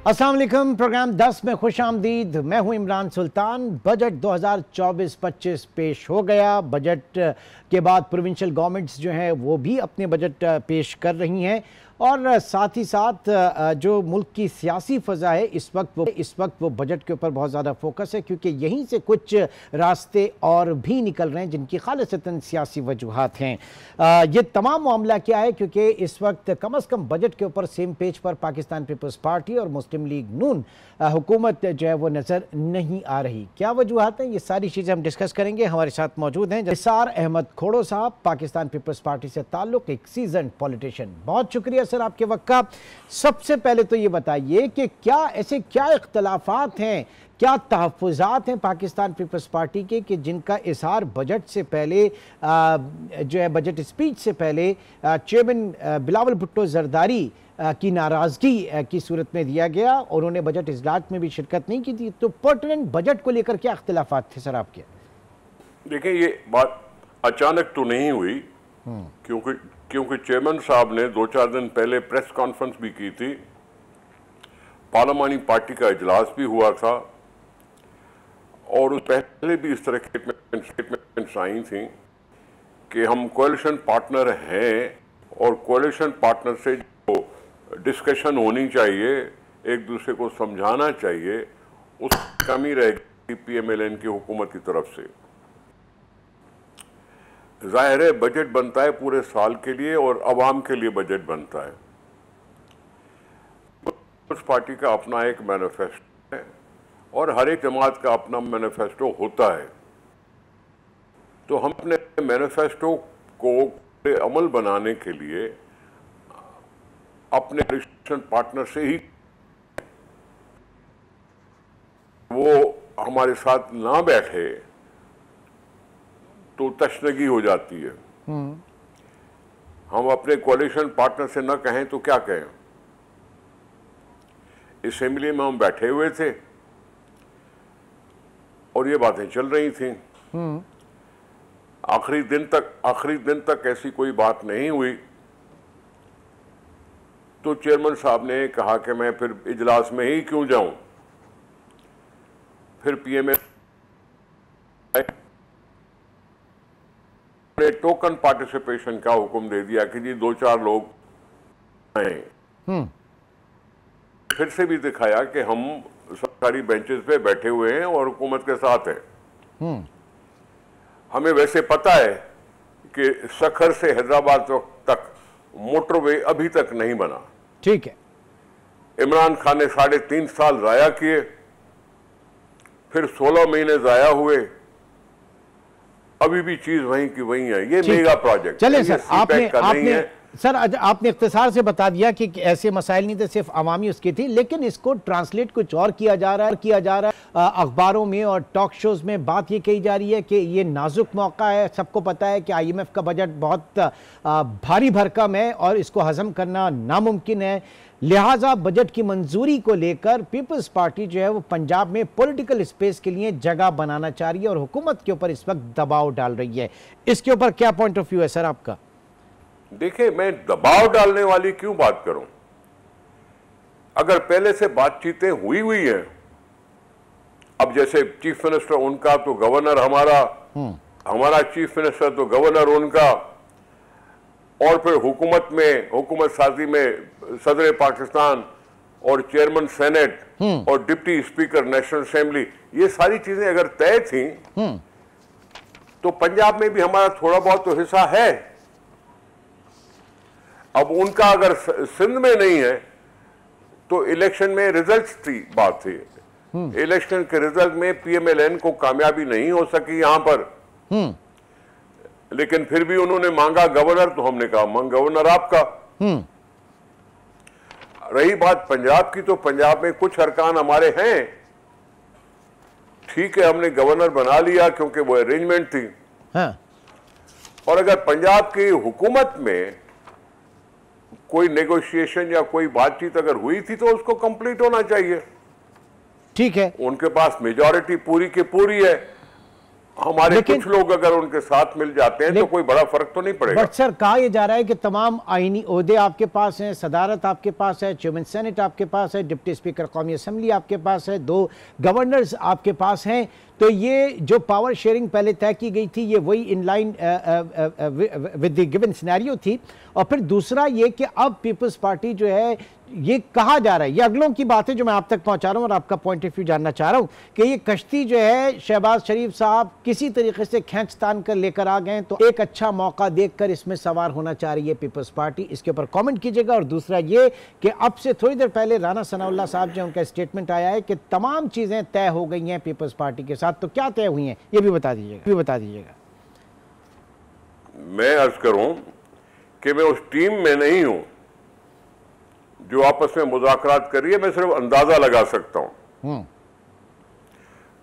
अस्सलाम वालेकुम। प्रोग्राम 10 में खुश आमदीद। मैं हूं इमरान सुल्तान। बजट 2024-25 पेश हो गया। बजट के बाद प्रोविंशियल गवर्नमेंट्स जो हैं वो भी अपने बजट पेश कर रही हैं और साथ ही साथ जो मुल्क की सियासी फ़ज़ा है इस वक्त वो बजट के ऊपर बहुत ज़्यादा फोकस है, क्योंकि यहीं से कुछ रास्ते और भी निकल रहे हैं जिनकी खालिसतन सियासी वजूहात हैं। ये तमाम मामला क्या है, क्योंकि इस वक्त कम अज़ कम बजट के ऊपर सेम पेज पर पाकिस्तान पीपल्स पार्टी और मुस्लिम लीग नून हुकूमत जो है वो नज़र नहीं आ रही। क्या वजूहात हैं, ये सारी चीज़ें हम डिस्कस करेंगे। हमारे साथ मौजूद हैं निसार अहमद खोड़ो साहब, पाकिस्तान पीपल्स पार्टी से ताल्लुक़, एक सीजन पॉलिटिशियन। बहुत शुक्रिया सर आपके वक्त का। सबसे पहले तो ये बताइए कि क्या इख्तलाफात हैं, क्या तहफ़्फ़ुज़ात हैं पाकिस्तान पीपल्स पार्टी के कि जिनका इज़हार बजट से पहले जो है बजट स्पीच से पहले चेयरमैन बिलावल भुट्टो जरदारी की नाराज़गी की सूरत में दिया गया और उन्होंने बजट इजलास में भी शिरकत नहीं की थी। तो पर्टिनेंट बजट को लेकर क्या इख्तलाफात थे सर आपके? देखिए, ये बात अचानक तो नहीं हुई, क्योंकि चेयरमैन साहब ने 2-4 दिन पहले प्रेस कॉन्फ्रेंस भी की थी, पार्लिमानी पार्टी का इजलास भी हुआ था और उस पहले भी इस तरह की स्टेटमेंट्स आई थी कि हम कोalition पार्टनर हैं और कोalition पार्टनर से जो डिस्कशन होनी चाहिए, एक दूसरे को समझाना चाहिए, उस कमी रहेगी PMLN की हुकूमत की तरफ से। जाहिर है बजट बनता है पूरे साल के लिए और अवाम के लिए बजट बनता है। उस पार्टी का अपना एक मैनिफेस्टो है और हर एक जमात का अपना मैनिफेस्टो होता है। तो हम अपने मैनिफेस्टो को अमल बनाने के लिए अपने कोalition पार्टनर से ही, वो हमारे साथ ना बैठे तो तशनगी हो जाती है। हम अपने कोalition पार्टनर से ना कहें तो क्या कहें। असेंबली में हम बैठे हुए थे और ये बातें चल रही थी। आखिरी दिन तक ऐसी कोई बात नहीं हुई तो चेयरमैन साहब ने कहा कि मैं फिर इजलास में ही क्यों जाऊं। फिर PML ने टोकन पार्टिसिपेशन का हुक्म दे दिया कि जी 2-4 लोग आए। फिर से भी दिखाया कि हम सरकारी बेंचेस पे बैठे हुए हैं और हुकूमत के साथ हैं। हमें वैसे पता है कि सखर से हैदराबाद तक मोटरवे अभी तक नहीं बना। ठीक है। इमरान खान ने 3.5 साल जाया किए, फिर 16 महीने जाया हुए, अभी भी चीज वहीं की वहीं है। ये मेगा प्रोजेक्ट चले सर, आपने इख्तिसार से बता दिया कि ऐसे मसाइल नहीं थे, सिर्फ अवामी उसकी थी, लेकिन इसको ट्रांसलेट कुछ और किया जा रहा है। अखबारों में और टॉक शोज में बात ये कही जा रही है कि ये नाजुक मौका है। सबको पता है कि IMF का बजट बहुत भारी भरकम है और इसको हजम करना नामुमकिन है। लिहाजा बजट की मंजूरी को लेकर पीपल्स पार्टी जो है वो पंजाब में पॉलिटिकल स्पेस के लिए जगह बनाना चाह रही है और हुकूमत के ऊपर इस वक्त दबाव डाल रही है। इसके ऊपर क्या पॉइंट ऑफ व्यू है सर आपका? देखिए, मैं दबाव डालने वाली क्यों बात करूं? अगर पहले से बातचीतें हुई हैं, अब जैसे चीफ मिनिस्टर उनका तो गवर्नर हमारा चीफ मिनिस्टर तो गवर्नर उनका, और फिर हुकूमत साजी में सदर पाकिस्तान और चेयरमैन सेनेट और डिप्टी स्पीकर नेशनल असेंबली, ये सारी चीजें अगर तय थी तो पंजाब में भी हमारा थोड़ा बहुत तो हिस्सा है। अब उनका अगर सिंध में नहीं है तो इलेक्शन में रिजल्ट्स की बात थी। इलेक्शन के रिजल्ट में PMLN को कामयाबी नहीं हो सकी यहां पर, लेकिन फिर भी उन्होंने मांगा गवर्नर, तो हमने कहा गवर्नर आपका। रही बात पंजाब की, तो पंजाब में कुछ अरकान हमारे हैं, ठीक है, हमने गवर्नर बना लिया क्योंकि वो अरेंजमेंट थी। और अगर पंजाब की हुकूमत में कोई नेगोशिएशन या कोई बातचीत अगर हुई थी तो उसको कंप्लीट होना चाहिए। ठीक है, उनके पास मेजॉरिटी पूरी की पूरी है, हमारे कुछ लोग अगर उनके साथ मिल जाते हैं तो कोई बड़ा फर्क तो नहीं पड़ेगा। बट सर, कहा यह जा रहा है कि तमाम आईनी ओहदे आपके पास हैं, सदारत आपके पास है, चेयरमैन सेनेट आपके पास है, डिप्टी स्पीकर कौमी असम्बली आपके पास है, 2 गवर्नर्स आपके पास हैं, तो ये जो पावर शेयरिंग पहले तय की गई थी ये वही in line with the given scenario थी। और फिर दूसरा ये कि अब पीपल्स पार्टी जो है, ये कहा जा रहा है, ये अगलों की बात है जो मैं आप तक पहुंचा रहा हूं और आपका पॉइंट ऑफ व्यू जानना चाह रहा हूं कि ये कश्ती जो है शहबाज शरीफ साहब किसी तरीके से खींचतान कर लेकर आ गए, तो एक अच्छा मौका देखकर इसमें सवार होना चाह रही है पीपल्स पार्टी। इसके ऊपर कमेंट कीजिएगा। और दूसरा ये कि अब से थोड़ी देर पहले राना सनाउल्लाह साहब जो उनका स्टेटमेंट आया है कि तमाम चीजें तय हो गई हैं पीपल्स पार्टी के साथ, तो क्या तय हुई हैं ये भी बता दीजिएगा। मैं अर्ज करूं कि मैं उस टीम में नहीं हूं जो आपस में मुज़ाकरात कर रही है, मैं सिर्फ अंदाजा लगा सकता हूं।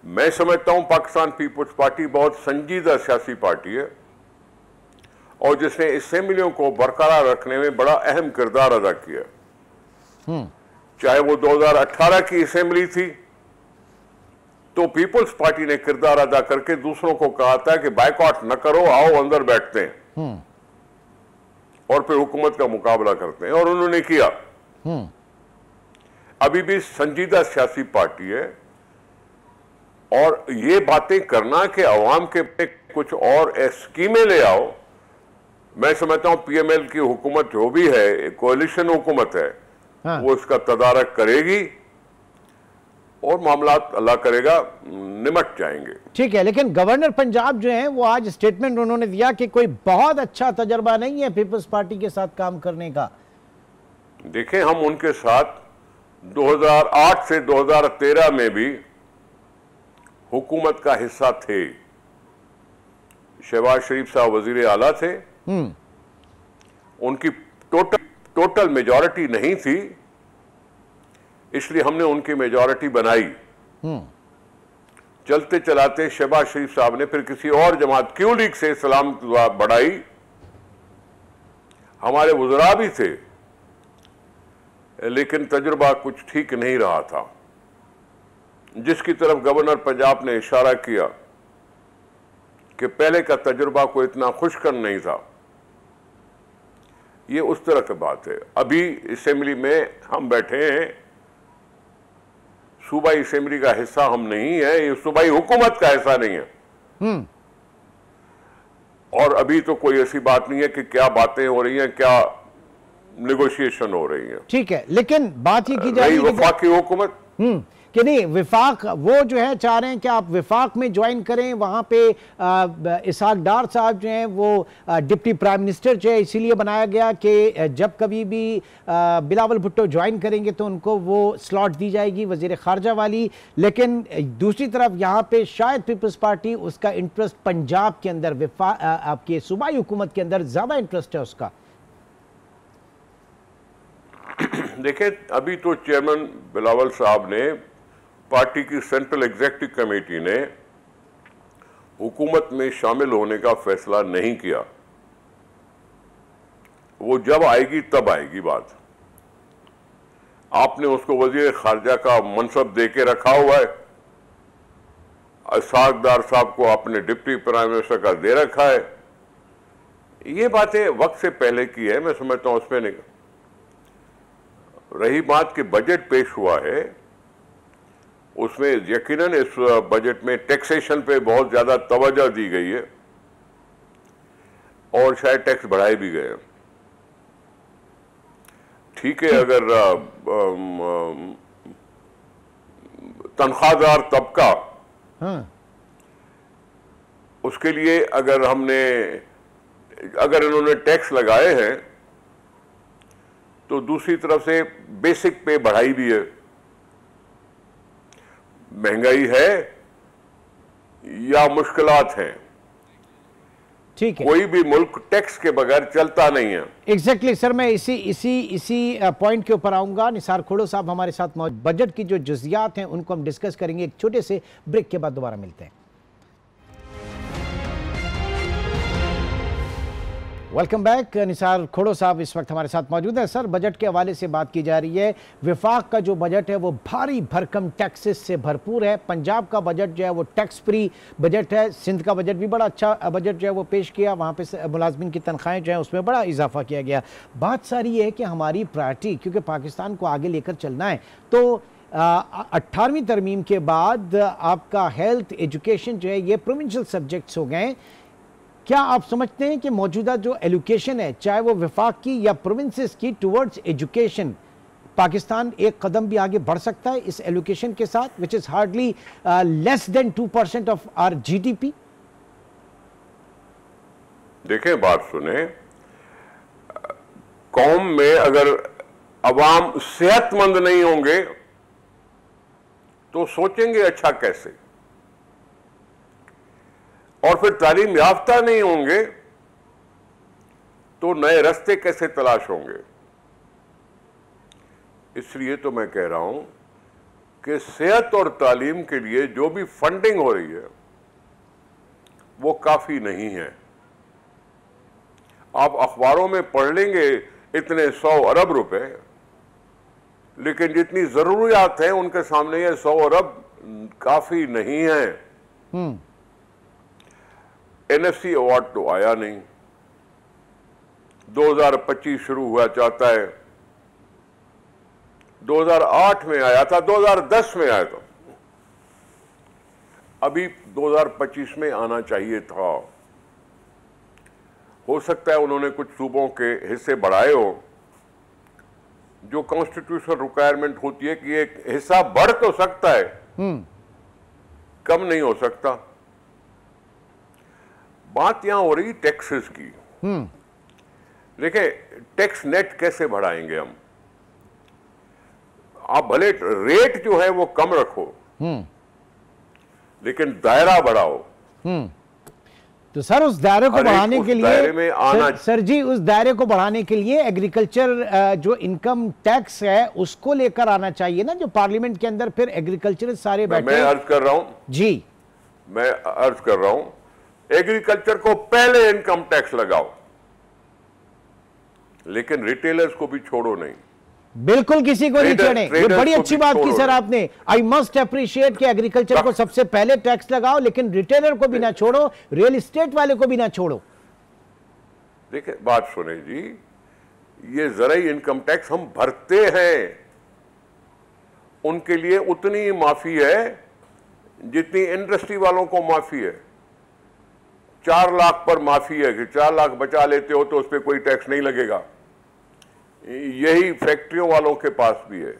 मैं समझता हूं पाकिस्तान पीपल्स पार्टी बहुत संजीदा सियासी पार्टी है और जिसने असेंबलियों को बरकरार रखने में बड़ा अहम किरदार अदा किया। चाहे वो 2018 की असेंबली थी तो पीपल्स पार्टी ने किरदार अदा करके दूसरों को कहा था कि बायकॉट न करो, आओ अंदर बैठते हैं और फिर हुकूमत का मुकाबला करते हैं, और उन्होंने किया। अभी भी संजीदा सियासी पार्टी है और ये बातें करना कि अवाम के पे कुछ और स्कीमें ले आओ, मैं समझता हूं पीएमएल की हुकूमत जो भी है, कोalition हुकूमत है, वो इसका तदारक करेगी और मामला अल्लाह करेगा निमट जाएंगे। ठीक है, लेकिन गवर्नर पंजाब जो हैं वो आज स्टेटमेंट उन्होंने दिया कि कोई बहुत अच्छा तजर्बा नहीं है पीपल्स पार्टी के साथ काम करने का। देखें, हम उनके साथ 2008 से 2013 में भी हुकूमत का हिस्सा थे। शहबाज शरीफ साहब वजीर आला थे, उनकी टोटल मेजॉरिटी नहीं थी, इसलिए हमने उनकी मेजॉरिटी बनाई। चलते चलाते शहबाज शरीफ साहब ने फिर किसी और जमात क्यू लीग से सलाम बढ़ाई। हमारे वज़रा भी थे लेकिन तजुर्बा कुछ ठीक नहीं रहा था, जिसकी तरफ गवर्नर पंजाब ने इशारा किया कि पहले का तजुर्बा कोई इतना खुशकर नहीं था। ये उस तरह की बात है। अभी असेंबली में हम बैठे हैं, सूबाई असेंबली का हिस्सा हम नहीं है, ये सूबाई हुकूमत का हिस्सा नहीं है। और अभी तो कोई ऐसी बात नहीं है कि क्या बातें हो रही हैं, क्या नेगोशिएशन हो रही है। ठीक है, लेकिन बात ये की जा रही है वफाकी हुकूमत कि नहीं, विफाक वो जो है चाह रहे हैं कि आप विफाक में ज्वाइन करें। वहां पे इसहाक डार साहब जो हैं वो डिप्टी प्राइम मिनिस्टर जो है इसीलिए बनाया गया कि जब कभी भी बिलावल भुट्टो ज्वाइन करेंगे तो उनको वो स्लॉट दी जाएगी वजीर खारजा वाली। लेकिन दूसरी तरफ यहाँ पे शायद पीपल्स पार्टी उसका इंटरेस्ट पंजाब के अंदर, आपकी सूबाई हुकूमत के अंदर ज्यादा इंटरेस्ट है उसका। देखें, अभी तो चेयरमैन बिलावल साहब ने, पार्टी की सेंट्रल एग्जीक्यूटिव कमेटी ने हुकूमत में शामिल होने का फैसला नहीं किया। वो जब आएगी तब आएगी बात। आपने उसको वजीर खारजा का मनसब दे के रखा हुआ है, इसहाक डार साहब को आपने डिप्टी प्राइम मिनिस्टर का दे रखा है। ये बातें वक्त से पहले की है, मैं समझता हूं उसमें नहीं। रही बात कि बजट पेश हुआ है, उसमें यकीनन इस बजट में टैक्सेशन पे बहुत ज्यादा तवज्जो दी गई है और शायद टैक्स बढ़ाए भी गए। ठीक है, अगर तनख्वाहदार तबका, उसके लिए अगर इन्होंने टैक्स लगाए हैं तो दूसरी तरफ से बेसिक पे बढ़ाई भी है। महंगाई है या मुश्किलात हैं, ठीक है, कोई भी मुल्क टैक्स के बगैर चलता नहीं है। एग्जैक्टली सर, मैं इसी पॉइंट के ऊपर आऊंगा। निसार खोड़ो साहब हमारे साथ मौजूद। बजट की जो जुजियात हैं उनको हम डिस्कस करेंगे। एक छोटे से ब्रेक के बाद दोबारा मिलते हैं। Welcome back. निसार खोड़ो साहब इस वक्त हमारे साथ मौजूद है। सर, बजट के हवाले से बात की जा रही है। विफाक का जो बजट है वो भारी भरकम टैक्सेस से भरपूर है। पंजाब का बजट जो है वो टैक्स फ्री बजट है। सिंध का बजट भी बड़ा अच्छा बजट जो है वो पेश किया। वहाँ पे मुलाजमिन की तनख्वाहें जो है उसमें बड़ा इजाफा किया गया। बात सारी ये है कि हमारी प्रायोरिटी, क्योंकि पाकिस्तान को आगे लेकर चलना है, तो 18वीं तरमीम के बाद आपका हेल्थ, एजुकेशन जो है ये प्रोविंशियल सब्जेक्ट्स हो गए। क्या आप समझते हैं कि मौजूदा जो एलोकेशन है, चाहे वो विफाक की या प्रोविंसेस की, टुवर्ड्स एजुकेशन, पाकिस्तान एक कदम भी आगे बढ़ सकता है इस एलोकेशन के साथ, which is hardly less than 2% of our GDP? देखें, बात सुने, कौम में अगर अवाम सेहतमंद नहीं होंगे तो सोचेंगे अच्छा कैसे, और फिर तालीम याफ्ता नहीं होंगे तो नए रास्ते कैसे तलाश होंगे। इसलिए तो मैं कह रहा हूं कि सेहत और तालीम के लिए जो भी फंडिंग हो रही है वो काफी नहीं है। आप अखबारों में पढ़ लेंगे इतने 100 अरब रुपए, लेकिन जितनी जरूरियात है उनके सामने ये 100 अरब काफी नहीं है। एनएफसी अवार्ड तो आया नहीं, 2025 शुरू हुआ चाहता है, 2008 में आया था, 2010 में आया था, अभी 2025 में आना चाहिए था। हो सकता है उन्होंने कुछ सूबों के हिस्से बढ़ाए हो। जो कॉन्स्टिट्यूशनल रिक्वायरमेंट होती है कि एक हिस्सा बढ़ तो सकता है, कम नहीं हो सकता। बात यहां हो रही टैक्सेस की। देखिए, टैक्स नेट कैसे बढ़ाएंगे हम? आप भले रेट जो है वो कम रखो, लेकिन दायरा बढ़ाओ। तो सर, उस दायरे को बढ़ाने के लिए में आना सर जी, उस दायरे को बढ़ाने के लिए एग्रीकल्चर जो इनकम टैक्स है उसको लेकर आना चाहिए ना, जो पार्लियामेंट के अंदर फिर एग्रीकल्चर सारे बैठे। मैं अर्ज कर रहा हूं जी, मैं अर्ज कर रहा हूं, एग्रीकल्चर को पहले इनकम टैक्स लगाओ, लेकिन रिटेलर्स को भी छोड़ो नहीं। बिल्कुल किसी को नहीं छोड़े। ये बड़ी अच्छी बात की सर आपने। आई मस्ट अप्रिशिएट कि एग्रीकल्चर को सबसे पहले टैक्स लगाओ, लेकिन रिटेलर को भी ना छोड़ो, रियल एस्टेट वाले को भी ना छोड़ो। देखिए, बात सुने जी, ये ज़राई इनकम टैक्स हम भरते हैं, उनके लिए उतनी माफी है जितनी इंडस्ट्री वालों को माफी है। 4 लाख पर माफी है कि 4 लाख बचा लेते हो तो उस पर कोई टैक्स नहीं लगेगा। यही फैक्ट्रियों वालों के पास भी है।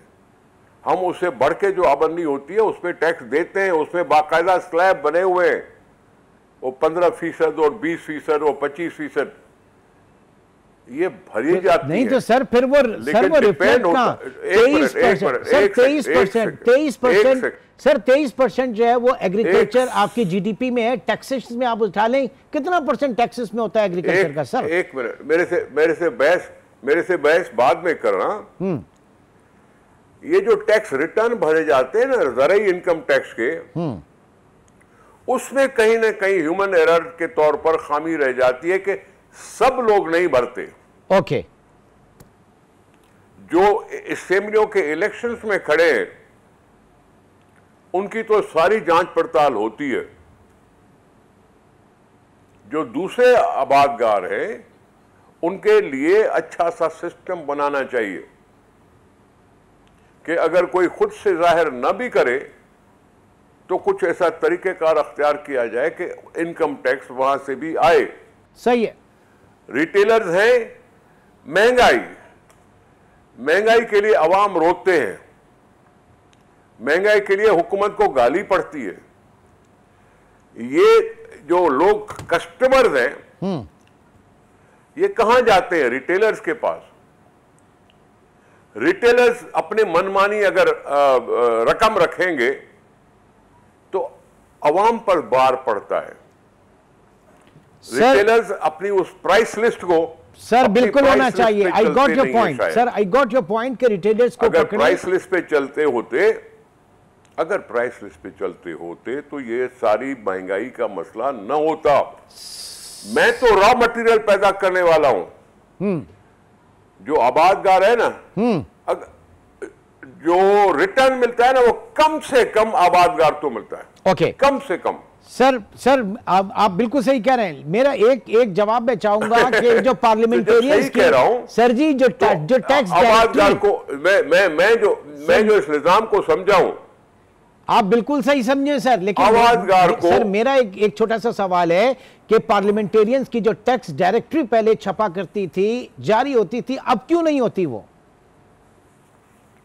हम उससे बढ़ के जो आमदनी होती है उस पर टैक्स देते हैं, उसमें बाकायदा स्लैब बने हुए हैं, वो 15% और 20% और 25% ये भरी जाती नहीं है। तो सर फिर वो रिफ्लेक्ट कहां? 23% सर 23% जो है वो एग्रीकल्चर आपकी जीडीपी में है। टैक्सेस में आप उठा लें, कितना परसेंट टैक्सेस में होता है एग्रीकल्चर का सर? एक मिनट, मेरे से बहस बाद में करना। ये जो टैक्स रिटर्न भरे जाते हैं ना ज़राई इनकम टैक्स के, उसमें कहीं ना कहीं ह्यूमन एरर के तौर पर खामी रह जाती है कि सब लोग नहीं भरते। ओके। जो असेंबलियों के इलेक्शंस में खड़े हैं उनकी तो सारी जांच पड़ताल होती है। जो दूसरे आबादगार हैं उनके लिए अच्छा सा सिस्टम बनाना चाहिए कि अगर कोई खुद से जाहिर न भी करे तो कुछ ऐसा तरीकेकार अख्तियार किया जाए कि इनकम टैक्स वहां से भी आए। सही है। रिटेलर्स हैं, महंगाई के लिए अवाम रोते हैं, महंगाई के लिए हुकूमत को गाली पड़ती है। ये जो लोग कस्टमर्स हैं ये कहां जाते हैं? रिटेलर्स के पास। रिटेलर्स अपने मनमानी अगर रकम रखेंगे तो अवाम पर बार पड़ता है। रिटेलर्स अपनी उस प्राइस लिस्ट को सर बिल्कुल होना चाहिए। I got your point sir, I got your point कि रिटेलर्स को अगर प्राइस लिस्ट पे चलते होते तो ये सारी महंगाई का मसला न होता। मैं तो रॉ मटेरियल पैदा करने वाला हूं। जो आबादगार है ना, जो रिटर्न मिलता है ना, वो कम से कम आबादगार तो मिलता है। ओके, कम से कम। सर आप बिल्कुल सही कह रहे हैं। मेरा एक जवाब मैं चाहूंगा कि जो पार्लियामेंटेरियंस कह रहा हूं सर जी, जो टैक्स आबादगार को मैं जो इस निजाम को समझाऊं, आप बिल्कुल सही समझे सर, लेकिन आवाजगार को सर मेरा एक छोटा सा सवाल है कि पार्लियामेंटेरियंस की जो टैक्स डायरेक्टरी पहले छपा करती थी, जारी होती थी, अब क्यों नहीं होती वो?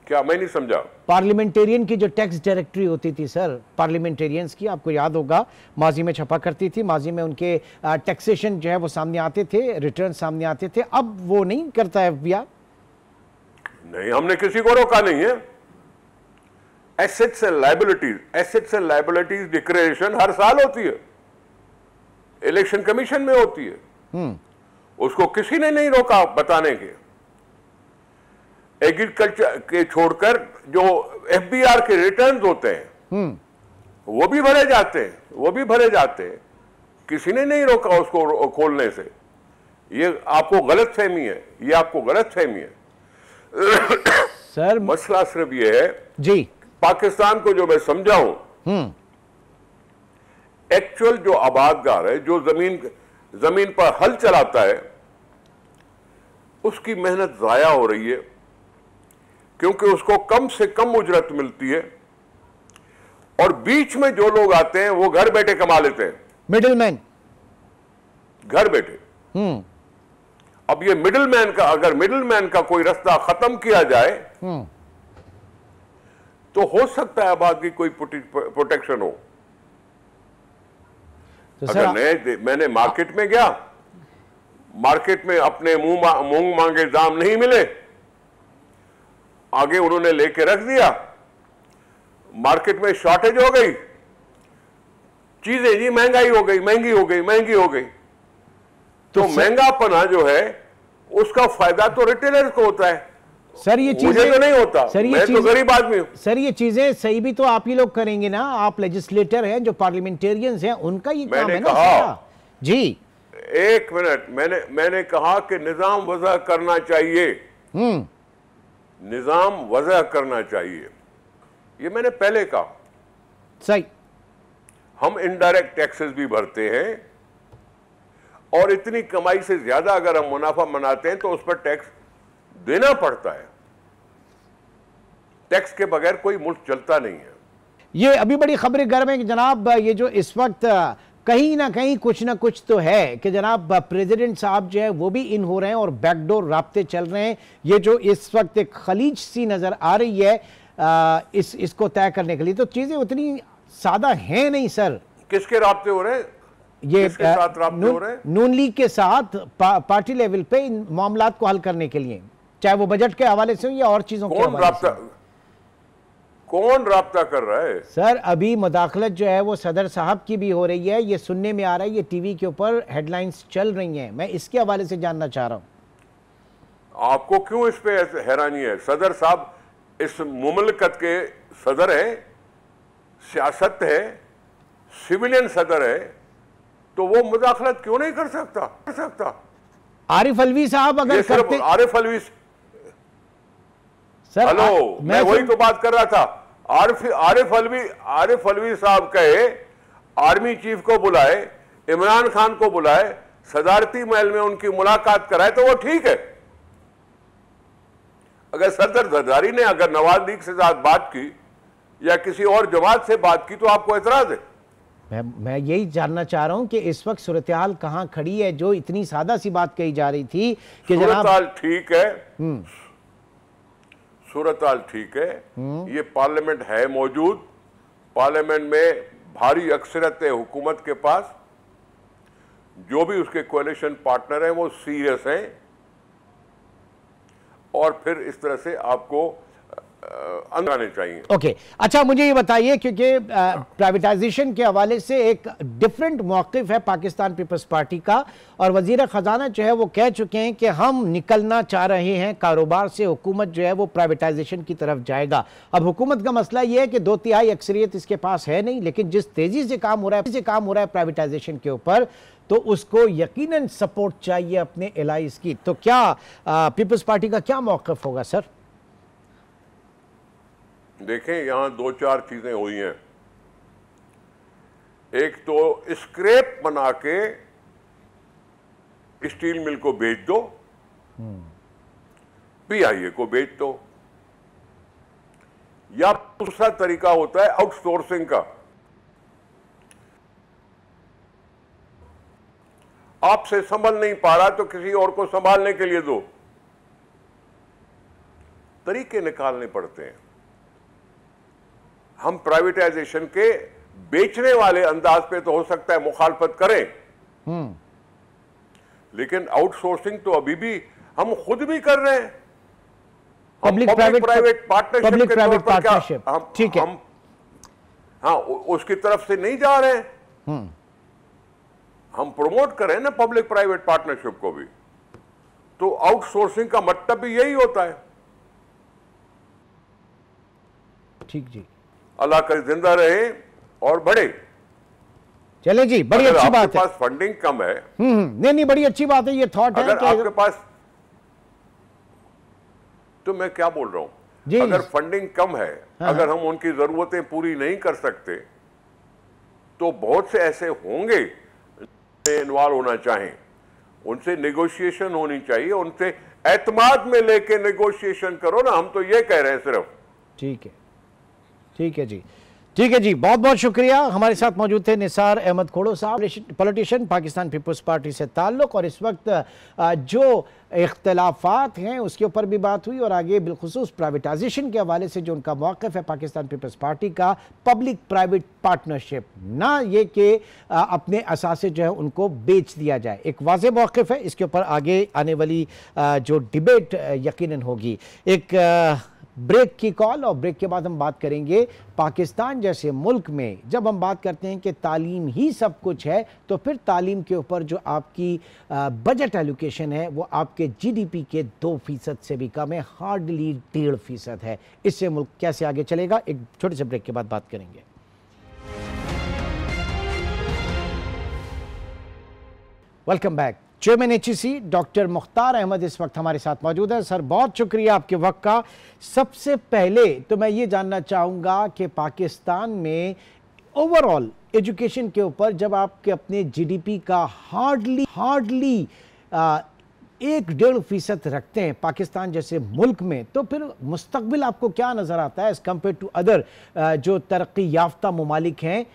क्या मैं नहीं समझा? पार्लियामेंटेरियन की जो टैक्स डायरेक्टरी होती थी सर, पार्लियामेंटेरियंस की, आपको याद होगा माजी में छपा करती थी, माजी में उनके टैक्सेशन जो है वो सामने आते थे, रिटर्न सामने आते थे, अब वो नहीं करता है एफबीआई? नहीं, हमने किसी को रोका नहीं है। एसेट्स एंड लायबिलिटीज डिक्लेरेशन हर साल होती है, इलेक्शन कमीशन में होती है। उसको किसी ने नहीं रोका बताने के। एग्रीकल्चर के छोड़कर जो एफबीआर के रिटर्न्स होते हैं वो भी भरे जाते हैं, किसी ने नहीं रोका उसको खोलने से। ये आपको गलतफहमी है, सर मसला सिर्फ ये है जी, पाकिस्तान को जो मैं समझाऊं, एक्चुअल जो आबादगार है, जो जमीन पर हल चलाता है, उसकी मेहनत जाया हो रही है, क्योंकि उसको कम से कम उजरत मिलती है, और बीच में जो लोग आते हैं वो घर बैठे कमा लेते हैं, मिडिलमैन, घर बैठे। अब ये अगर मिडिलमैन का कोई रास्ता खत्म किया जाए तो हो सकता है आबादी कोई प्रोटेक्शन हो। तो अगर मैंने मार्केट में गया, मार्केट में अपने मुंह मांगे दाम नहीं मिले, आगे उन्होंने लेके रख दिया, मार्केट में शॉर्टेज हो गई, चीजें जी महंगी हो गई, तो महंगापना जो है उसका फायदा तो रिटेलर को होता है। सर ये चीजें मुझे तो नहीं होता, मैं तो गरीब आदमी हूं। सर ये चीजें सही भी तो आप ही लोग करेंगे ना, आप लेजिस्लेटर हैं, जो पार्लियामेंटेरियंस हैं, उनका ये काम है ना। जी एक मिनट, मैंने कहा कि निजाम वजह करना चाहिए, निजाम वजह करना चाहिए, ये मैंने पहले कहा। सही, हम इनडायरेक्ट टैक्सेस भी भरते हैं, और इतनी कमाई से ज्यादा अगर हम मुनाफा मनाते हैं तो उस पर टैक्स देना पड़ता है। टैक्स के बगैर कोई मुल्क चलता नहीं है। ये अभी बड़ी खबरें गर्म है कि जनाब, ये जो इस वक्त कहीं ना कहीं कुछ ना कुछ तो है कि जनाब प्रेसिडेंट साहब जो है वो भी इन हो रहे हैं और बैकडोर राब्ते चल रहे हैं। ये जो इस वक्त एक खलीज सी नजर आ रही है इसको तय करने के लिए, तो चीजें उतनी सादा हैं नहीं सर। किसके राब्ते हो रहे हैं? ये साथ राब्ते हो रहे हैं? नून लीग के साथ पार्टी लेवल पे इन मामलात को हल करने के लिए, चाहे वो बजट के हवाले से हो या और चीजों के हवाले से। कौन राब्ता कर रहा है सर? अभी मुदाखलत जो है वो सदर साहब की भी हो रही है, ये सुनने में आ रहा है, ये टीवी के ऊपर हेडलाइंस चल रही हैं। मैं इसके हवाले से जानना चाह रहा हूं। आपको क्यों इस पे हैरानी है? सदर साहब इस मुमलकत के सदर है, सियासत है, सिविलियन सदर है, तो वो मुदाखलत क्यों नहीं कर सकता? आरिफ अलवी साहब अगर करते... आरिफ अलवी सर, हेलो, मैं वही तो बात कर रहा था। आरिफ अलवी साहब कहे आर्मी चीफ को बुलाए, इमरान खान को बुलाए, सदारती महल में उनकी मुलाकात कराए, तो वो ठीक है। अगर सदर जरदारी ने अगर नवाज लीग से साथ बात की या किसी और जमात से बात की तो आपको एतराज है? मैं यही जानना चाह रहा हूं कि इस वक्त सूरत-ए-हाल कहां खड़ी है, जो इतनी सादा सी बात कही जा रही थी कि सूरत-ए-हाल ठीक है, सूरत-ए-हाल ठीक है। ये पार्लियामेंट है मौजूद, पार्लियामेंट में भारी अक्सरियत है हुकूमत के पास, जो भी उसके कोalition पार्टनर हैं वो सीरियस हैं, और फिर इस तरह से आपको आने चाहिए। ओके, अच्छा मुझे ये बताइए, क्योंकि प्राइवेटाइजेशन के हवाले से एक डिफरेंट मौक़िफ़ है पाकिस्तान पीपल्स पार्टी का, और वज़ीर ख़जाना जो है वो कह चुके हैं कि हम निकलना चाह रहे हैं कारोबार से, हुकूमत जो है वो प्राइवेटाइजेशन की तरफ जाएगा। अब हुकूमत का मसला ये है कि 2/3 अक्सरियत इसके पास है नहीं, लेकिन जिस तेज़ी से काम हो रहा है प्राइवेटाइजेशन के ऊपर, तो उसको यकीनन सपोर्ट चाहिए अपने एलाइज की। तो क्या पीपल्स पार्टी का क्या मौक़िफ़ होगा सर? देखें, यहां दो चार चीजें हुई हैं। एक तो स्क्रैप बना के स्टील मिल को बेच दो, पीआईए को बेच दो, या दूसरा तरीका होता है आउटसोर्सिंग का। आपसे संभल नहीं पा रहा तो किसी और को संभालने के लिए दो। तरीके निकालने पड़ते हैं। हम प्राइवेटाइजेशन के बेचने वाले अंदाज पे तो हो सकता है मुखालफत करें, लेकिन आउटसोर्सिंग तो अभी भी हम खुद भी कर रहे हैं। पब्लिक प्राइवेट पार्टनरशिप, ठीक है, हाँ, उसकी तरफ से नहीं जा रहे हैं। हम प्रमोट करें ना पब्लिक प्राइवेट पार्टनरशिप को भी। तो आउटसोर्सिंग का मतलब भी यही होता है। ठीक जी, अल्लाह करे जिंदा रहे और बढ़े। चले जी, बड़ी अच्छी बात है। आपके पास फंडिंग कम है, नहीं, बड़ी अच्छी बात है, ये थॉट है। अगर आपके पास, तो मैं क्या बोल रहा हूं, अगर फंडिंग कम है, अगर हम उनकी जरूरतें पूरी नहीं कर सकते, तो बहुत से ऐसे होंगे इन्वॉल्व होना चाहें, उनसे नेगोशिएशन होनी चाहिए, उनसे एतमाद में लेके नेगोशिएशन करो ना। हम तो ये कह रहे हैं सिर्फ। ठीक है, ठीक है जी, ठीक है जी, बहुत बहुत शुक्रिया। हमारे साथ मौजूद थे निसार अहमद खोड़ो साहब, पॉलिटिशियन, पाकिस्तान पीपल्स पार्टी से ताल्लुक़, और इस वक्त जो इख्तलाफात हैं उसके ऊपर भी बात हुई, और आगे बिलखुसूस प्राइवेटाइजेशन के हवाले से जो उनका मौक़िफ़ है पाकिस्तान पीपल्स पार्टी का, पब्लिक प्राइवेट पार्टनरशिप, ना ये कि अपने असासे जो है उनको बेच दिया जाए, एक वाज़ेह मौक़िफ़ है। इसके ऊपर आगे आने वाली जो डिबेट यकीनन होगी। एक ब्रेक की कॉल, और ब्रेक के बाद हम बात करेंगे पाकिस्तान जैसे मुल्क में जब हम बात करते हैं कि तालीम ही सब कुछ है, तो फिर तालीम के ऊपर जो आपकी बजट एलोकेशन है वो आपके जीडीपी के 2% से भी कम है, हार्डली 1.5% है। इससे मुल्क कैसे आगे चलेगा, एक छोटे से ब्रेक के बाद बात करेंगे। Welcome back. Chairman HEC doctor Mukhtar Ahmed इस वक्त हमारे साथ मौजूद है। सर, बहुत शुक्रिया आपके वक्त का। सबसे पहले तो मैं ये जानना चाहूँगा कि पाकिस्तान में ओवरऑल एजुकेशन के ऊपर जब आपके अपने जीडीपी का हार्डली 1-1.5% रखते हैं पाकिस्तान जैसे मुल्क में, तो फिर मुस्तकबिल आपको क्या नज़र आता है एज़ कम्पेयर टू अदर जो तरक्की याफ्ता ममालिक हैं?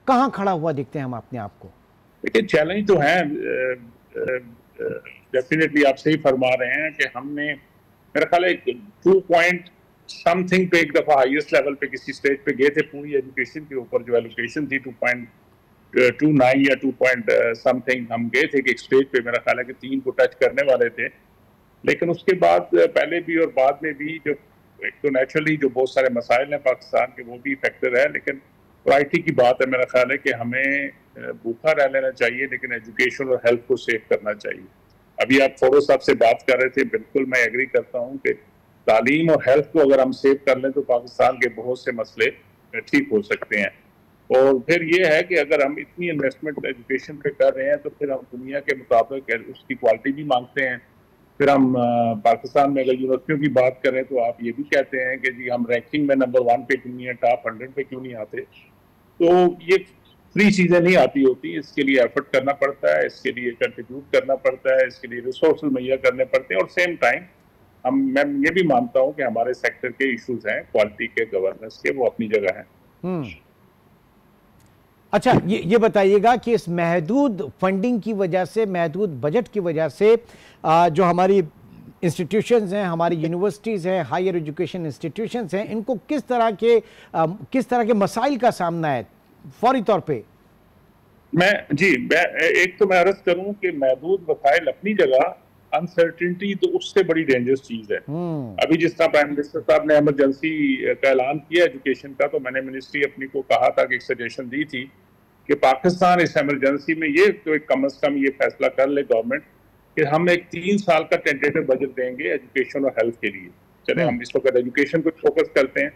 कहाँ खड़ा हुआ देखते हैं हम अपने आप को? देखिए, चैलेंज तो है, डेफिनेटली आप सही फरमा रहे हैं कि हमने मेरा ख्याल है 2 पॉइंट समथिंग पे एक दफा हाईएस्ट लेवल पे किसी स्टेज पे गए थे पूरी एजुकेशन के ऊपर। जो एलोकेशन थी 2.29 या 2 पॉइंट समथिंग हम गए थे कि एक स्टेज पे मेरा ख्याल है कि 3 को टच करने वाले थे। लेकिन उसके बाद पहले भी और बाद में भी जो एक तो नेचुरली जो बहुत सारे मसाइल हैं पाकिस्तान के वो भी फैक्टर है, लेकिन प्रायोरिटी की बात है मेरा ख्याल है कि हमें भूखा रह लेना चाहिए लेकिन एजुकेशन और हेल्थ को सेव करना चाहिए। अभी आप फोरो साहब से बात कर रहे थे, बिल्कुल मैं एग्री करता हूँ कि तालीम और हेल्थ को अगर हम सेव कर लें तो पाकिस्तान के बहुत से मसले ठीक हो सकते हैं। और फिर ये है कि अगर हम इतनी इन्वेस्टमेंट एजुकेशन पे कर रहे हैं तो फिर हम दुनिया के मुताबिक उसकी क्वालिटी भी मांगते हैं। फिर हम पाकिस्तान में अगर यूनिवर्सिटियों की बात करें तो आप ये भी कहते हैं कि जी हम रैंकिंग में नंबर 1 पे क्यों नहीं है, टॉप 100 पे क्यों नहीं आते। तो ये फ्री चीज़ें नहीं आती होती, इसके लिए एफर्ट करना पड़ता है, इसके लिए कंट्रीब्यूट करना पड़ता है, इसके लिए रिसोर्सेज मुहैया करने पड़ते हैं। और सेम टाइम मैं ये भी मानता हूँ कि हमारे सेक्टर के इश्यूज हैं क्वालिटी के, गवर्नेंस के, वो अपनी जगह हैं। अच्छा, ये बताइएगा कि इस महदूद फंडिंग की वजह से, महदूद बजट की वजह से जो हमारी इंस्टीट्यूशंस हैं, हमारी यूनिवर्सिटीज़ हैं, हायर एजुकेशन इंस्टीट्यूशंस हैं, इनको किस तरह के मसाइल का सामना है फौरी तौर पे? मैं एक तो मैं अर्ज करूं कि महदूद वसाइल अपनी जगह, अनसर्टेनिटी तो उससे बड़ी डेंजरस चीज है। अभी जिस तरह प्राइम मिनिस्टर साहब ने इमरजेंसी का ऐलान किया एजुकेशन का, तो मैंने मिनिस्ट्री अपनी को कहा था कि एक सजेशन दी थी कि पाकिस्तान इस इमरजेंसी में ये तो कम से कम ये फैसला कर ले गवर्नमेंट कि हम एक 3 साल का टेंटेटिव बजट देंगे एजुकेशन और हेल्थ के लिए। चले हम इस वक्त एजुकेशन को फोकस करते हैं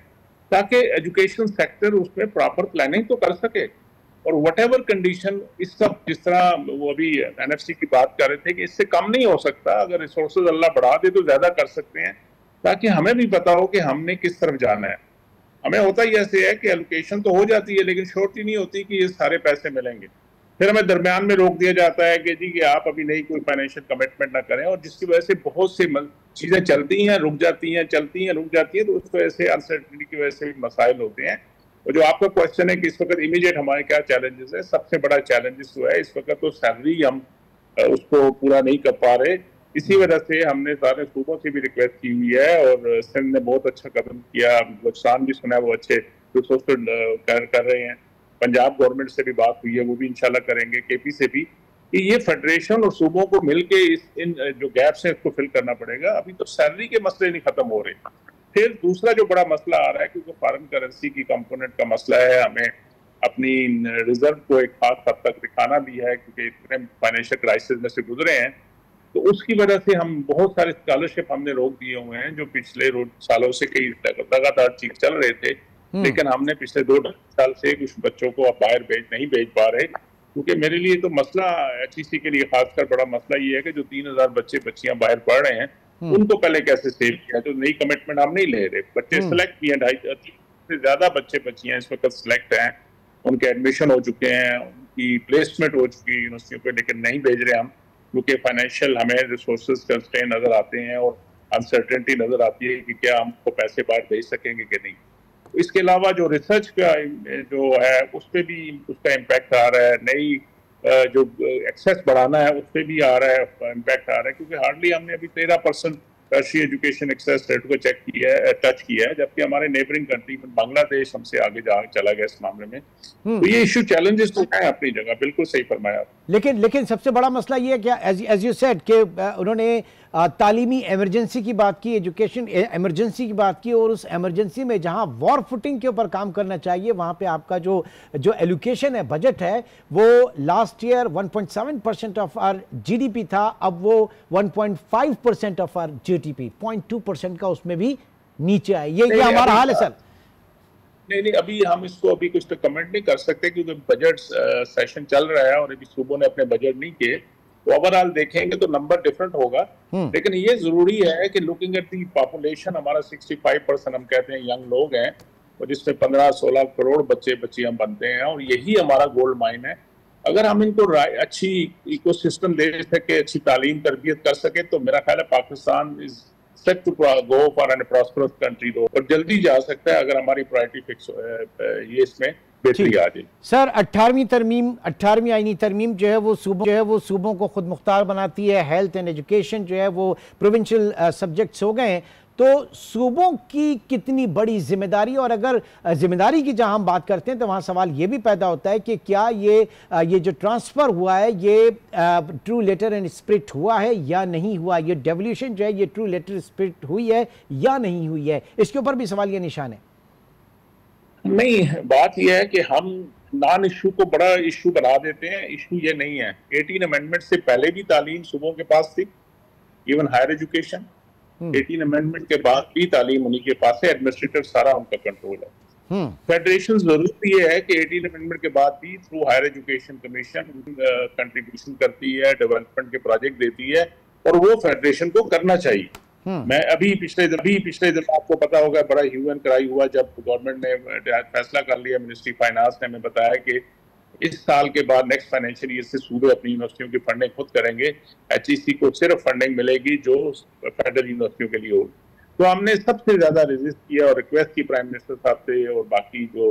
ताकि एजुकेशन सेक्टर उसमें प्रॉपर प्लानिंग तो कर सके और व्हाटएवर कंडीशन, इस सब जिस तरह वो अभी एनएफसी की बात कर रहे थे कि इससे कम नहीं हो सकता, अगर रिसोर्सेज अल्लाह बढ़ा दे तो ज्यादा कर सकते हैं, ताकि हमें भी पता हो कि हमने किस तरफ जाना है। हमें होता ही ऐसे है कि एलोकेशन तो हो जाती है लेकिन श्योरिटी नहीं होती कि ये सारे पैसे मिलेंगे। फिर हमें दरमियान में रोक दिया जाता है कि जी कि आप अभी नहीं कोई फाइनेंशियल कमिटमेंट ना करें, और जिसकी वजह से बहुत से चीजें चलती हैं, रुक जाती हैं, चलती हैं, रुक जाती हैं, तो उस वजह से अनसर्टेनिटी की वजह से भी मसाइल होते हैं। और जो आपका क्वेश्चन है कि इस वक्त इमीडिएट हमारे क्या चैलेंजेस है, सबसे बड़ा चैलेंजेस जो है इस वक्त तो सैलरी हम उसको पूरा नहीं कर पा रहे। इसी वजह से हमने सारे सूबों से भी रिक्वेस्ट की हुई है, और सिंध ने बहुत अच्छा कदम किया, बलूचिस्तान भी सुना है वो अच्छे रिसोर्स कर रहे हैं, पंजाब गवर्नमेंट से भी बात हुई है, वो भी इंशाल्लाह करेंगे, केपी से भी, कि ये फेडरेशन और सूबों को मिलके इन जो गैप्स हैं इसको फिल करना पड़ेगा। अभी तो सैलरी के मसले नहीं खत्म हो रहे। फिर दूसरा जो बड़ा मसला आ रहा है, क्योंकि फॉरेन करेंसी की कंपोनेंट का मसला है, हमें अपनी रिजर्व को एक खास हद तक दिखाना भी है, क्योंकि इतने फाइनेंशियल क्राइसिस में से गुजरे हैं, तो उसकी वजह से हम बहुत सारे स्कॉलरशिप हमने रोक दिए हुए हैं, जो पिछले सालों से कई लगातार चीज चल रहे थे, लेकिन हमने पिछले 2 साल से कुछ बच्चों को अब बाहर नहीं भेज पा रहे, क्योंकि मेरे लिए तो मसला एचईसी के लिए खासकर बड़ा मसला ये है कि जो 3000 बच्चे बच्चियां बाहर पढ़ रहे हैं उनको पहले कैसे सेव किया। तो नई कमिटमेंट हम नहीं ले रहे, बच्चे सिलेक्ट भी हैं, 250 से ज्यादा बच्चे बच्चियां इस वक्त सिलेक्ट हैं, उनके एडमिशन हो चुके हैं, उनकी प्लेसमेंट हो चुकी है यूनिवर्सिटियों पे, लेकिन नहीं भेज रहे हम, क्योंकि फाइनेंशियल हमें रिसोर्सेज कंस्ट्रेंट नजर आते हैं और अनसर्टेनिटी नजर आती है कि क्या हमको पैसे बाहर भेज सकेंगे कि नहीं। इसके अलावा जो रिसर्च का जो है उस पर भी उसका इम्पैक्ट आ रहा है, नई जो एक्सेस बढ़ाना है उस पर भी आ रहा है, इम्पैक्ट आ रहा है, क्योंकि हार्डली हमने अभी 13% टर्शियरी एजुकेशन एक्सेस रेट को टच किया है, जबकि हमारे नेबरिंग कंट्री में बांग्लादेश हमसे आगे चला गया इस मामले में। तो ये इशू चैलेंजेस तो है अपनी जगह, बिल्कुल सही फरमाया। लेकिन सबसे बड़ा मसला ये है क्या, एज यू सेड कि उन्होंने तालीमी इमरजेंसी की बात की, एजुकेशन इमरजेंसी की बात की, और उस इमरजेंसी में जहां वॉर फुटिंग के ऊपर काम करना चाहिए वहां पे आपका जो एलोकेशन है, बजट है, वो last year 1.7% of our GDP था, अब वो 1.5% ऑफ आवर जीडीपी, 0.2% का उसमें भी नीचे आए। ये हमारा हाल है सर। नहीं, अभी हम इसको अभी कुछ तो कमेंट नहीं कर सकते, क्योंकि बजट सेशन चल रहा है और अभी सूबों ने अपने बजट नहीं किए, तो ओवरऑल देखेंगे तो नंबर डिफरेंट होगा। लेकिन ये जरूरी है कि लुकिंग एट दी पॉपुलेशन, हमारा 65% हम कहते हैं यंग लोग हैं, और जिसमें 15-16 करोड़ बच्चे बच्चियां बनते हैं, और यही हमारा गोल्ड माइन है। अगर हम इनको अच्छी इकोसिस्टम दे सके, अच्छी तालीम तरबियत कर सके, तो मेरा ख्याल है Pakistan is set to go for an prosperous country, और जल्दी जा सकता है अगर हमारी प्रायोरिटी फिक्स ये इसमें बेहतरी आ जाए। सर 18वीं आईनी तरमीम जो है वो सूबों को खुद मुख्तार बनाती है, हेल्थ एंड एजुकेशन जो है वो प्रोविंशियल सब्जेक्ट्स हो गए हैं, तो सूबों की कितनी बड़ी जिम्मेदारी, और अगर जिम्मेदारी की जहां हम बात करते हैं तो वहां सवाल ये भी पैदा होता है कि क्या ये जो ट्रांसफर हुआ है ये ट्रू लेटर एंड स्पिरिट हुआ है या नहीं हुआ, ये डेवल्यूशन जो है ये ट्रू लेटर स्पिरिट हुई है या नहीं हुई है, इसके ऊपर भी सवाल ये निशान है। नहीं, बात यह है कि हम नॉन इशू को बड़ा इशू बना देते हैं, इशू ये नहीं है। 18 अमेंडमेंट से पहले भी तालीम सूबों के पास थी, इवन हायर एजुकेशन। 18 अमेंडमेंट के बाद भी तालीम उन्हीं के पास है, एडमिनिस्ट्रेटर सारा उनका कंट्रोल है। फेडरेशन जरूर ये है कि 18 अमेंडमेंट के बाद भी through higher education commission contribution करती है, डेवलपमेंट के प्रोजेक्ट देती है, और वो फेडरेशन को करना चाहिए। मैं अभी पिछले दिन आपको पता होगा बड़ा ह्यू एंड क्राई हुआ जब गवर्नमेंट ने फैसला कर लिया, मिनिस्ट्री फाइनेंस ने हमें बताया कि इस साल के बाद नेक्स्ट फाइनेंशियल ईयर से सूबे अपनी यूनिवर्सिटियों की फंडिंग खुद करेंगे, एचईसी को सिर्फ फंडिंग मिलेगी जो फेडरल यूनिवर्सिटियों के लिए होगी। तो हमने सबसे ज्यादा रेजिस्ट किया और रिक्वेस्ट की प्राइम मिनिस्टर साहब से और बाकी जो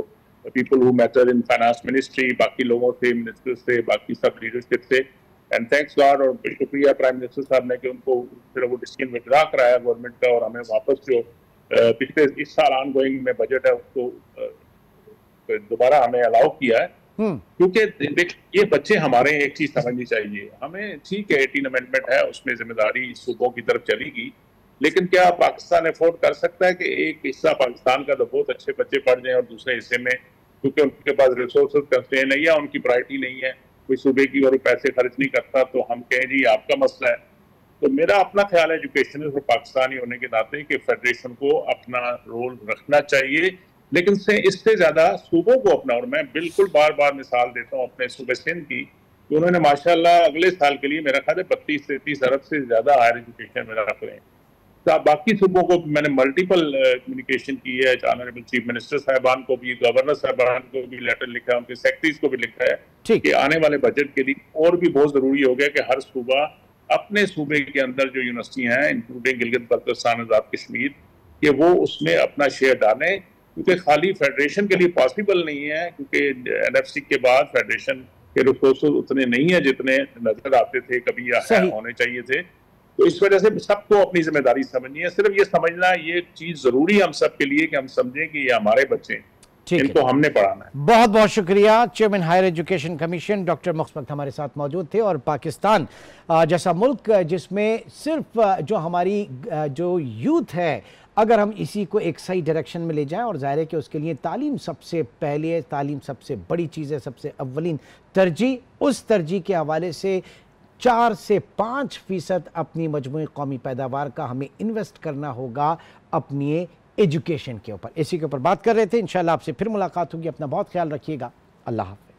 people who matter in finance ministry, बाकी लोगों से, मिनिस्टर से, बाकी सब लीडरशिप से, एंड थैंक्स गॉड और शुक्रिया प्राइम मिनिस्टर साहब ने कि उनको फिर वो डिसीजन विड्रा कराया गवर्नमेंट का, और हमें वापस जो पिछले इस साल ऑन गोइंग में बजट है उसको दोबारा हमें अलाउ किया है। क्योंकि ये बच्चे हमारे एक चीज समझनी चाहिए, हमें ठीक है 18 अमेंडमेंट है, उसमें जिम्मेदारी सूबों की तरफ चलेगी, लेकिन क्या पाकिस्तान अफोर्ड कर सकता है कि एक हिस्सा पाकिस्तान का तो बहुत अच्छे बच्चे पढ़ जाएं और दूसरे हिस्से में क्योंकि उनके पास रिसोर्सेज कंस्ट्रेन नहीं है, उनकी प्रायोरिटी नहीं है, कोई सूबे की और पैसे खर्च नहीं करता, तो हम कहें जी आपका मसला है। तो मेरा अपना ख्याल है एजुकेशन में पाकिस्तानी होने के नाते कि फेडरेशन को अपना रोल रखना चाहिए, लेकिन इससे ज्यादा सूबों को अपना, और मैं बिल्कुल बार बार मिसाल देता हूँ अपने सूबे सिंध की, कि उन्होंने माशाल्लाह अगले साल के लिए मेरा ख्याल है 32-33 अरब से ज्यादा हायर एजुकेशन में रख रहे हैं। तो बाकी सूबों को मैंने मल्टीपल कम्युनिकेशन की है, ऑनरेबल चीफ मिनिस्टर साहबान को भी, गवर्नर साहबान को भी लेटर लिखा है, उनके सेक्रेटरीज को भी लिखा है कि आने वाले बजट के लिए और भी बहुत जरूरी हो गया कि हर सूबा अपने सूबे के अंदर जो यूनिवर्सिटियां हैं, इंक्लूडिंग गिलगित बल्तिस्तान, आजाद कश्मीर, कि वो उसमें अपना शेयर डालें, क्योंकि खाली फेडरेशन के लिए पॉसिबल नहीं है, क्योंकि एनएफसी के बाद फेडरेशन के रिसोर्सेज उतने नहीं है जितने नजर आते थे कभी या होने चाहिए थे। तो इस वजह से सबको अपनी जिम्मेदारी समझनी है। सिर्फ ये समझना, ये चीज जरूरी है हम सब के लिए कि हम समझें कि ये हमारे बच्चे, इनको हमने पढ़ाना है। बहुत बहुत शुक्रिया। Chairman Higher education Commission doctor मुख्तमक हमारे साथ मौजूद थे। और पाकिस्तान जैसा मुल्क जिसमें सिर्फ जो हमारी जो यूथ है, अगर हम इसी को एक सही डायरेक्शन में ले जाएं, और ज़ाहिर है कि उसके लिए तालीम सबसे पहले, तालीम सबसे बड़ी चीज़ है, सबसे अव्वलीन तरजीह, उस तरजीह के हवाले से 4 से 5% अपनी मजमूई कौमी पैदावार का हमें इन्वेस्ट करना होगा अपनी एजुकेशन के ऊपर। इसी के ऊपर बात कर रहे थे। इंशाल्लाह आपसे फिर मुलाकात होगी। अपना बहुत ख्याल रखिएगा। अल्लाह हाफ़िज़।